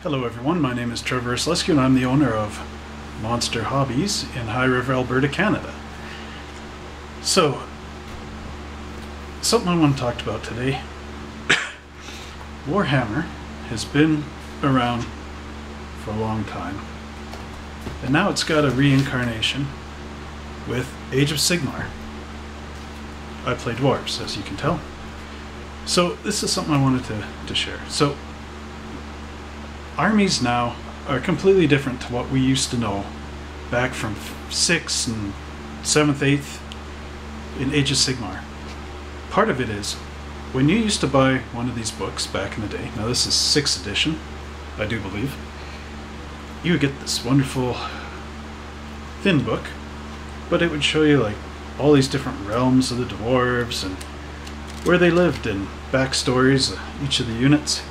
Hello everyone, my name is Trevor Slesky and I'm the owner of Monster Hobbies in High River, Alberta, Canada. So, something I want to talk about today. Warhammer has been around for a long time, and now it's got a reincarnation with Age of Sigmar. I play dwarves, as you can tell. So this is something I wanted to share. So, armies now are completely different to what we used to know back from 6th and 7th, 8th in Age of Sigmar. Part of it is, when you used to buy one of these books back in the day, now this is 6th edition, I do believe, you would get this wonderful thin book, but it would show you like all these different realms of the dwarves and where they lived and backstories of each of the units.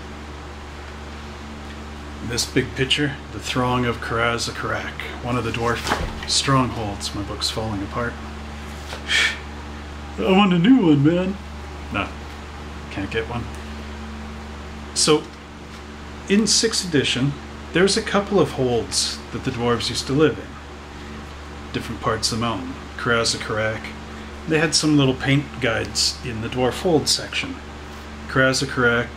This big picture, the throng of Karaz-a-Karak, one of the dwarf strongholds. My book's falling apart. I want a new one, man. No, can't get one. So, in 6th edition, there's a couple of holds that the dwarves used to live in. Different parts of the mountain. Karaz-a-Karak. They had some little paint guides in the dwarf hold section. Karaz-a-Karak,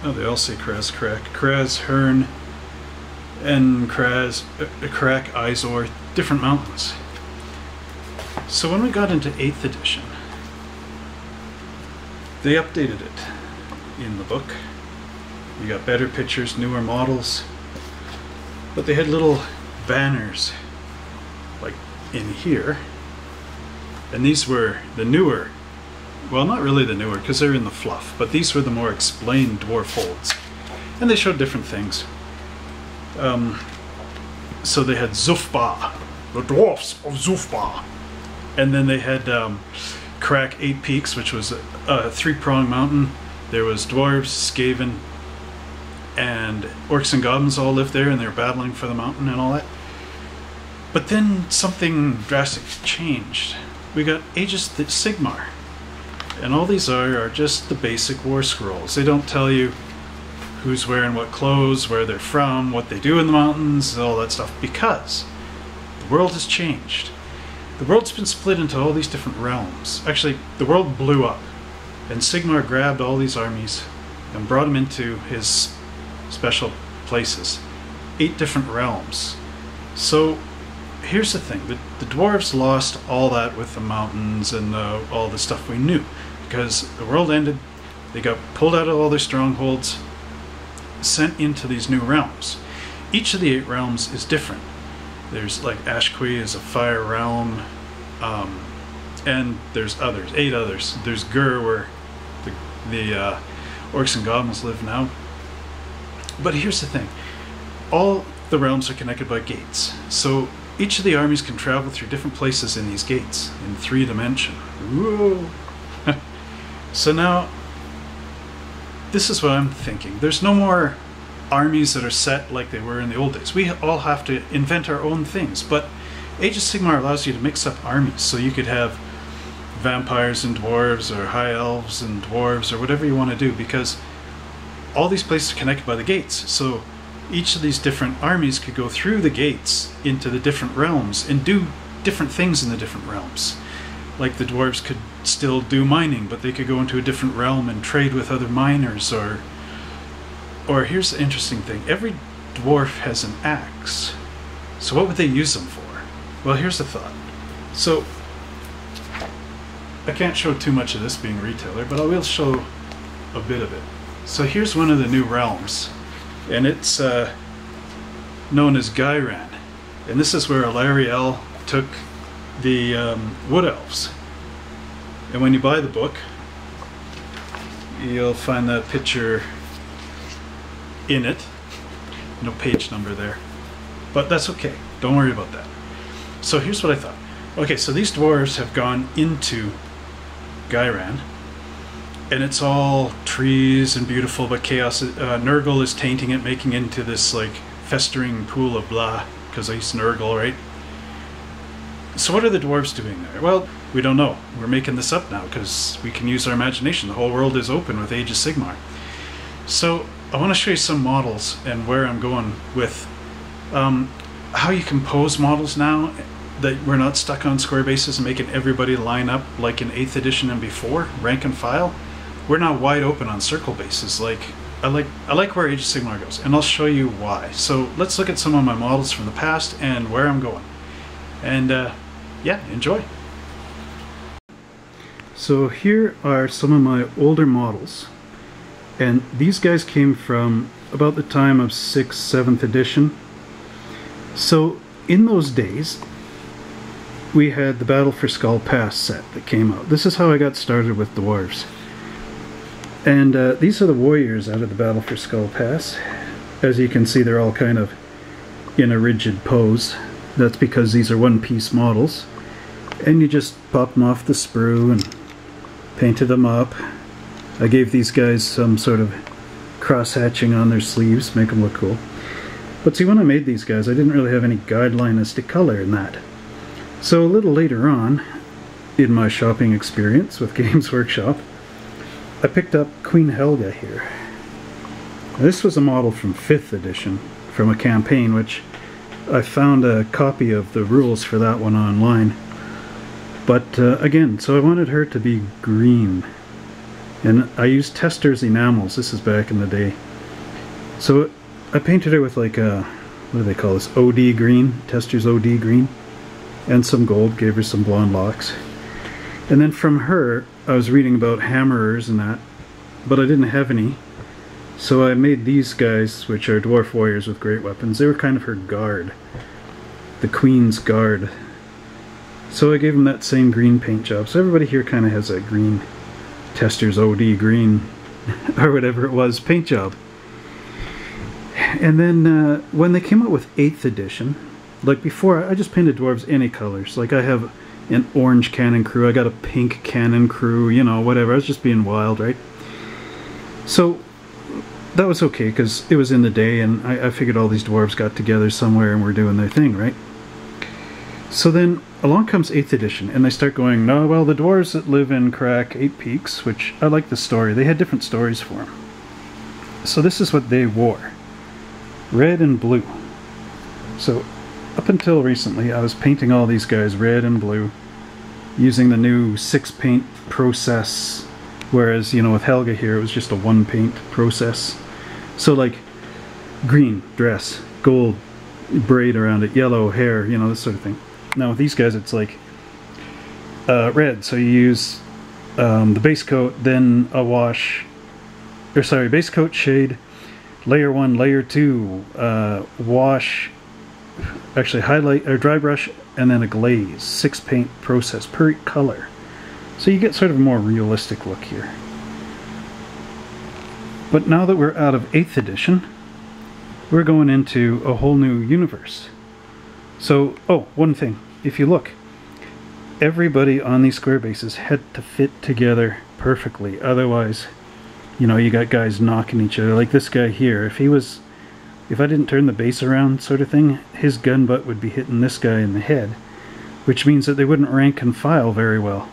they all say Karaz-a-Karak, Kraz-Hern, and Karak, Izor, different mountains. So when we got into 8th edition, they updated it in the book. You got better pictures, newer models, but they had little banners like in here, and these were the newer, well, not really the newer because they're in the fluff, but these were the more explained dwarf holds, and they showed different things. So they had Zufba, the dwarfs of Zufba, and then they had Karak 8 Peaks, which was a three-pronged mountain. There was dwarves, Skaven, and orcs and goblins all lived there, and they were battling for the mountain and all that. But then something drastic changed. We got Age of Sigmar. And all these are just the basic war scrolls. They don't tell you who's wearing what clothes, where they're from, what they do in the mountains, all that stuff, because the world has changed. The world's been split into all these different realms. Actually, the world blew up, and Sigmar grabbed all these armies and brought them into his special places. 8 different realms. So, here's the thing. The dwarves lost all that with the mountains and all the stuff we knew. Because the world ended, they got pulled out of all their strongholds, sent into these new realms. Each of the 8 realms is different. There's like Ashqui is a fire realm, and there's others, 8 others. There's Gur, where the orcs and goblins live now. But here's the thing. All the realms are connected by gates. So each of the armies can travel through different places in these gates, in 3 dimension. Whoa! So now, this is what I'm thinking. There's no more armies that are set like they were in the old days. We all have to invent our own things, but Age of Sigmar allows you to mix up armies, so you could have vampires and dwarves, or high elves and dwarves, or whatever you want to do, because all these places are connected by the gates. So each of these different armies could go through the gates into the different realms and do different things in the different realms. Like the dwarves could still do mining, but they could go into a different realm and trade with other miners, or here's the interesting thing. Every dwarf has an axe. So what would they use them for? Well, here's the thought. So I can't show too much of this being retailer, but I will show a bit of it. So here's one of the new realms, and it's known as Gairan, and this is where Alariel took the Wood Elves. And when you buy the book, you'll find that picture in it. No page number there, but that's okay, don't worry about that. So here's what I thought. Okay, so these dwarves have gone into Gairan, and it's all trees and beautiful, but chaos. Nurgle is tainting it, making it into this like festering pool of blah, because he's Nurgle, right? So what are the dwarves doing there? Well, we don't know. We're making this up now because we can use our imagination. The whole world is open with Age of Sigmar. So I want to show you some models and where I'm going with how you compose models now, that we're not stuck on square bases and making everybody line up like in 8th edition and before, rank and file. We're now wide open on circle bases. Like I like where Age of Sigmar goes, and I'll show you why. So let's look at some of my models from the past and where I'm going. And yeah, enjoy. So here are some of my older models, and these guys came from about the time of 6th, 7th edition. So in those days we had the Battle for Skull Pass set that came out. This is how I got started with dwarves. And these are the warriors out of the Battle for Skull Pass. As you can see, they're all kind of in a rigid pose. That's because these are one-piece models. And you just pop them off the sprue and painted them up. I gave these guys some sort of cross-hatching on their sleeves, make them look cool. But see, when I made these guys, I didn't really have any guideline as to color in that. So a little later on, in my shopping experience with Games Workshop, I picked up Queen Helga here. This was a model from 5th edition, from a campaign, which I found a copy of the rules for that one online. But again, so I wanted her to be green. And I used Tester's enamels. This is back in the day. So I painted her with like a, what do they call this? OD green, Tester's OD green. And some gold, gave her some blonde locks. And then from her, I was reading about hammerers and that, but I didn't have any. So I made these guys, which are Dwarf Warriors with great weapons. They were kind of her guard. The Queen's Guard. So I gave them that same green paint job. So everybody here kind of has that green, Tester's OD green, or whatever it was, paint job. And then when they came out with 8th edition, like before, I just painted dwarves any colors. Like I have an orange cannon crew, I got a pink cannon crew, you know, whatever. I was just being wild, right? So that was okay, because it was in the day, and I figured all these dwarves got together somewhere and were doing their thing, right? So then along comes 8th edition, and they start going, no, well, the dwarves that live in Crack 8 Peaks, which I like the story. They had different stories for them. So this is what they wore. Red and blue. So up until recently, I was painting all these guys red and blue using the new 6-paint process, whereas, you know, with Helga here, it was just a 1-paint process. So like green dress, gold braid around it, yellow hair, you know, this sort of thing. Now with these guys, it's like red, so you use the base coat, then a wash, or sorry, base coat, shade, layer 1, layer 2, wash, actually highlight or dry brush, and then a glaze. 6-paint process per color, so you get sort of a more realistic look here. But now that we're out of 8th edition, we're going into a whole new universe. So, oh, one thing, if you look, everybody on these square bases had to fit together perfectly, otherwise, you know, you got guys knocking each other. Like this guy here, if I didn't turn the base around sort of thing, his gun butt would be hitting this guy in the head, which means that they wouldn't rank and file very well.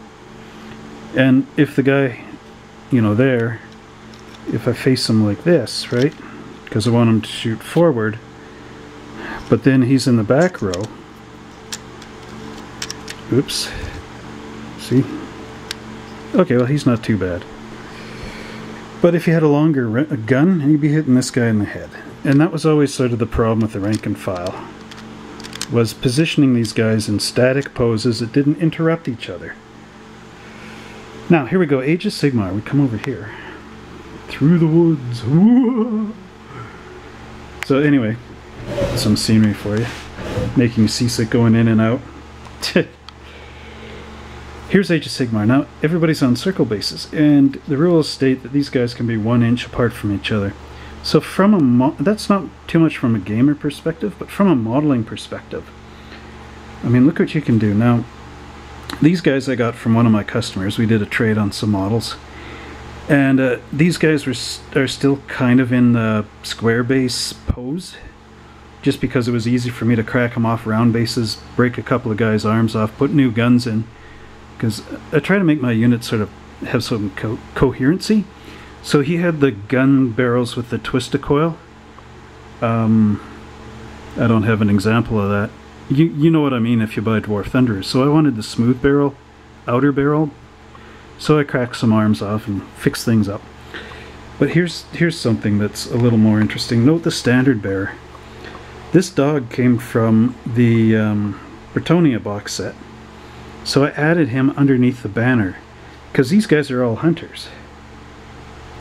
And if the guy, you know, there, if I face him like this, right, because I want him to shoot forward, but then he's in the back row, oops, see? Okay, well, he's not too bad. But if you had a longer gun, you'd be hitting this guy in the head. And that was always sort of the problem with the rank and file, was positioning these guys in static poses that didn't interrupt each other. Now, here we go, Age of Sigmar. We come over here. Through the woods. Ooh. So anyway, some scenery for you. Making you seasick going in and out. Here's Age of Sigmar. Now, everybody's on circle bases, and the rules state that these guys can be 1 inch apart from each other. So from a that's not too much from a gamer perspective, but from a modeling perspective, I mean, look what you can do. Now, these guys I got from one of my customers. We did a trade on some models, and these guys are still kind of in the square base pose, just because it was easy for me to crack them off round bases, break a couple of guys' arms off, put new guns in, because I try to make my units sort of have some coherency. So he had the gun barrels with the twist-a-coil. I don't have an example of that. You know what I mean if you buy Dwarf Thunderers. So I wanted the smooth barrel, outer barrel. So I cracked some arms off and fixed things up. But here's something that's a little more interesting. Note the standard bearer. This dog came from the Bretonnia box set. So I added him underneath the banner, because these guys are all hunters,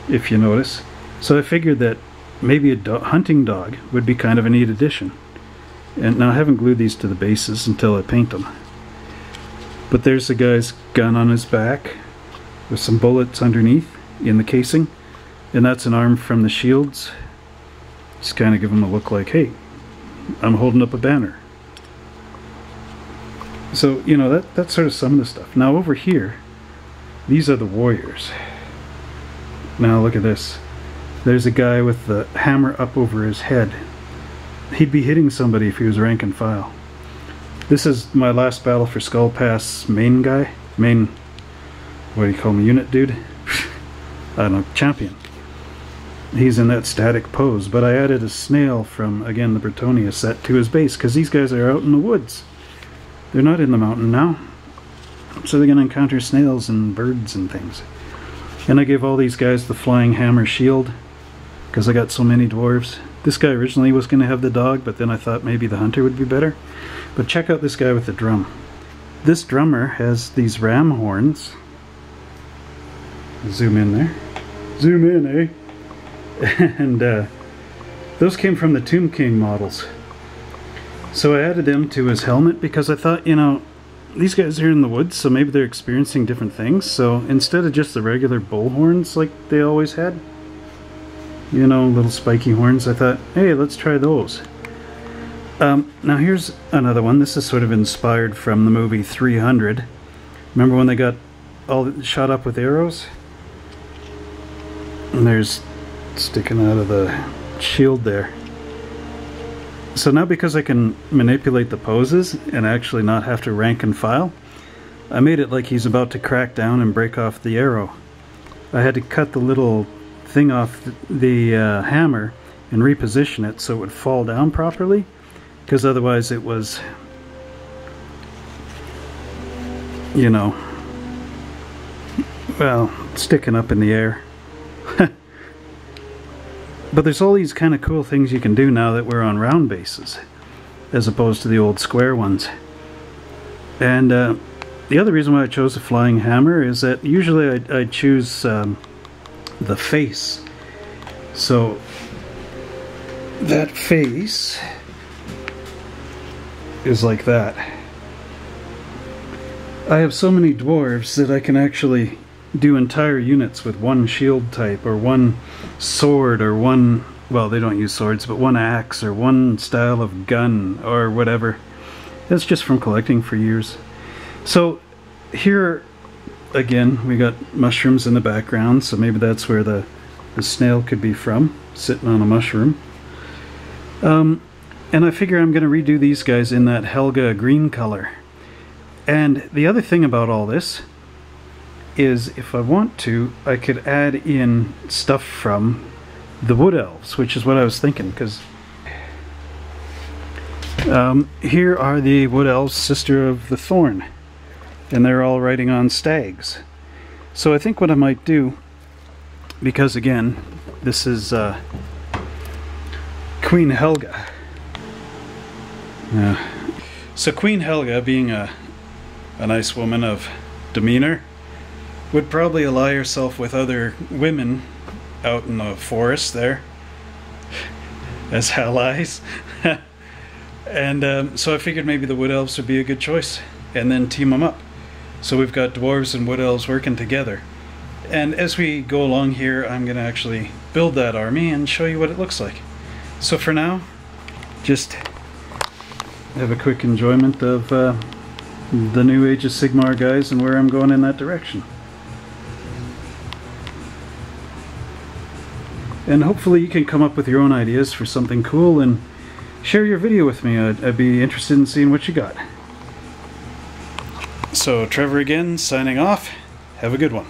if you notice. So I figured that maybe a hunting dog would be kind of a neat addition. And now I haven't glued these to the bases until I paint them. But there's the guy's gun on his back with some bullets underneath in the casing. And that's an arm from the shields. Just kind of give him a look like, hey, I'm holding up a banner. So, you know, that's sort of some of the stuff. Now over here, these are the warriors. Now look at this. There's a guy with the hammer up over his head. He'd be hitting somebody if he was rank and file. This is my last battle for Skull Pass main guy. Main, what do you call him, unit dude? I don't know, champion. He's in that static pose, but I added a snail from, again, the Bretonnia set to his base, because these guys are out in the woods. They're not in the mountain now. So they're going to encounter snails and birds and things. And I gave all these guys the flying hammer shield, because I got so many dwarves. This guy originally was going to have the dog, but then I thought maybe the hunter would be better. But check out this guy with the drum. This drummer has these ram horns. Zoom in there. Zoom in, eh? And those came from the Tomb King models. So I added them to his helmet because I thought, you know, these guys are in the woods, so maybe they're experiencing different things. So instead of just the regular bull horns like they always had, you know, little spiky horns, I thought, hey, let's try those. Now here's another one. This is sort of inspired from the movie 300. Remember when they got all shot up with arrows? And there's sticking out of the shield there. So now because I can manipulate the poses and actually not have to rank and file, I made it like he's about to crack down and break off the arrow. I had to cut the little thing off the hammer and reposition it so it would fall down properly, because otherwise it was, you know, well, sticking up in the air. But there's all these kind of cool things you can do now that we're on round bases, as opposed to the old square ones. And the other reason why I chose a flying hammer is that usually I choose the face. So that face is like that. I have so many dwarves that I can actually do entire units with one shield type, or one sword, or one, well, they don't use swords, but one axe, or one style of gun, or whatever. That's just from collecting for years. So here again we got mushrooms in the background, so maybe that's where the snail could be from, sitting on a mushroom. And I figure I'm going to redo these guys in that Helga green color. And the other thing about all this is, if I want to, I could add in stuff from the Wood Elves, which is what I was thinking, because here are the Wood Elves, Sister of the Thorn, and they're all riding on stags. So I think what I might do, because again, this is Queen Helga. So Queen Helga, being a nice woman of demeanor, would probably ally herself with other women out in the forest there as allies. And so I figured maybe the Wood Elves would be a good choice, and then team them up. So we've got dwarves and Wood Elves working together. And as we go along here, I'm going to actually build that army and show you what it looks like. So for now, just have a quick enjoyment of the new Age of Sigmar guys and where I'm going in that direction. And hopefully you can come up with your own ideas for something cool and share your video with me. I'd be interested in seeing what you got. So Trevor again, signing off. Have a good one.